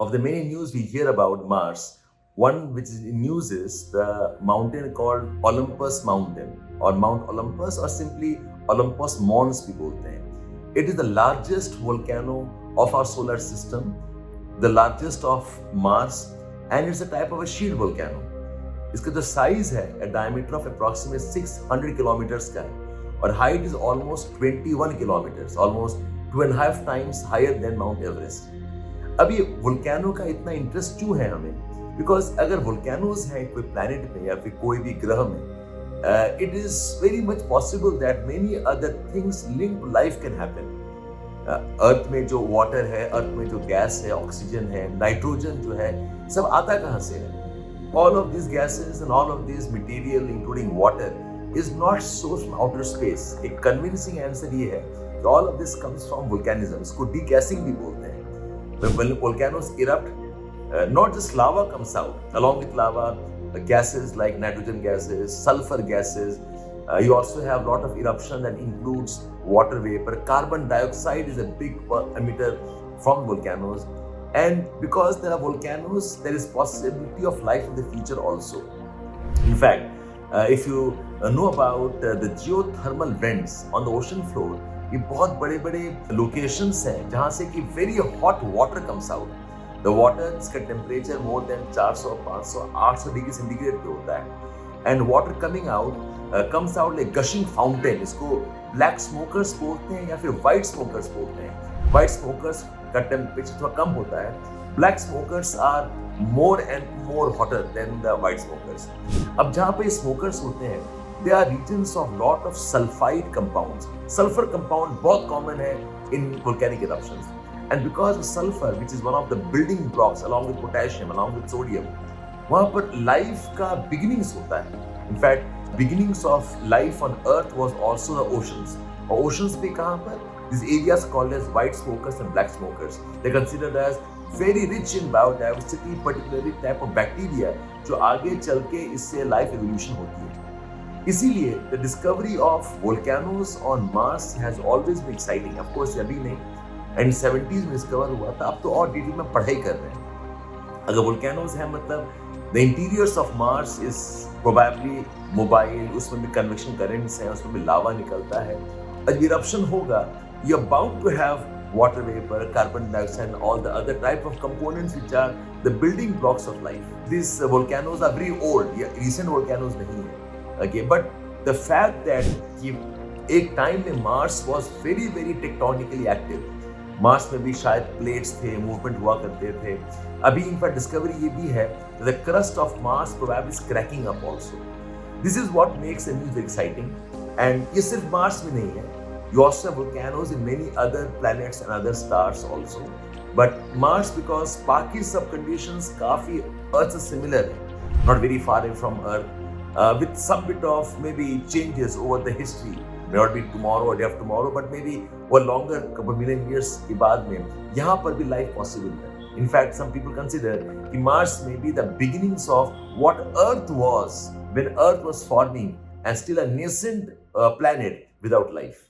of the many news we hear about Mars, one which is in news is the mountain called Olympus Mountain or Mount Olympus or simply Olympus Mons भी बोलते हैं. It is the largest volcano of our solar system, the largest of Mars, and it's a type of a shield volcano. इसका जो size है a diameter of approximately 600 kilometers का है और height is almost 21 kilometers, almost 2.5 times higher than Mount Everest. अब ये volcano का इतना इंटरेस्ट क्यों है हमें? बिकॉज अगर वोल्केनोज हैं कोई प्लैनेट में या फिर कोई भी ग्रह में, it is very much possible that many other things link to life can happen. Earth में जो वाटर है, अर्थ में जो गैस है, ऑक्सीजन है, नाइट्रोजन जो है, सब आता कहाँ से है? All of these gases and all of this material including water is not sourced from outer space. एक convincing answer ये है कि all of this comes from volcanism. इसको degassing भी बोलते हैं. When volcanoes erupt, not just lava comes out. Along with lava, gases like nitrogen gases, sulfur gases. You also have a lot of eruption that includes water vapor. Carbon dioxide is a big emitter from volcanoes. And because there are volcanoes, there is possibility of life in the future also. In fact, if you know about the geothermal vents on the ocean floor, ये बहुत बड़े-बड़े locations हैं जहाँ से कि very hot water comes out. The water इसका temperature more than 400, 500, 800 degree centigrade पे होता है. And water coming out comes out like gushing fountain. इसको black smokers बोलते हैं या फिर white smokers बोलते हैं. White smokers का टेम्परेचर थोड़ा कम होता है. Black smokers are more and more hotter than the white smokers. अब जहाँ पे smokers होते हैं, there are regions of lot of sulfide compounds. Sulfur compound बहुत common है in volcanic eruptions. And because of sulfur, which is one of the building blocks along with potassium, along with sodium, वहाँ पर life का beginnings होता है. In fact, beginnings of life on Earth was also the oceans. और oceans भी कहाँ पर? These areas called as white smokers and black smokers. They're considered as very rich in biodiversity, particularly type of bacteria जो आगे चल के इससे life evolution होती है. इसीलिए the discovery of volcanoes on Mars has always been exciting. Of course अभी नहीं, and 70s में discover हुआ था. अब तो और डिटेल में पढ़ाई कर रहे हैं. अगर volcanoes हैं मतलब the interiors of Mars is probably mobile, उसमें भी convection currents हैं, उसमें भी lava निकलता है. जब eruption होगा, you're bound to have water vapor, carbon dioxide, and all the other type of components which are the building blocks of life. These volcanoes are very old. Yeah, recent volcanoes नहीं है. Okay, but the fact that कि एक time में Mars was very very tectonically active. Mars में भी शायद plates थे, movement हुआ करते थे. अभी in fact discovery ये भी है the crust of Mars probably is cracking up also. This is what makes the news exciting. And ये सिर्फ Mars में नहीं है. You also have volcanoes in many other planets and other stars also. But Mars, because Sparky subconditions काफी Earth से similar है, not very far away from Earth, with some bit of maybe changes over the history. May not be tomorrow or day after tomorrow, but maybe over longer couple million years के बाद में यहाँ पर भी life possible है. In fact, some people consider कि Mars may be the beginnings of what Earth was when Earth was forming and still a nascent planet without life.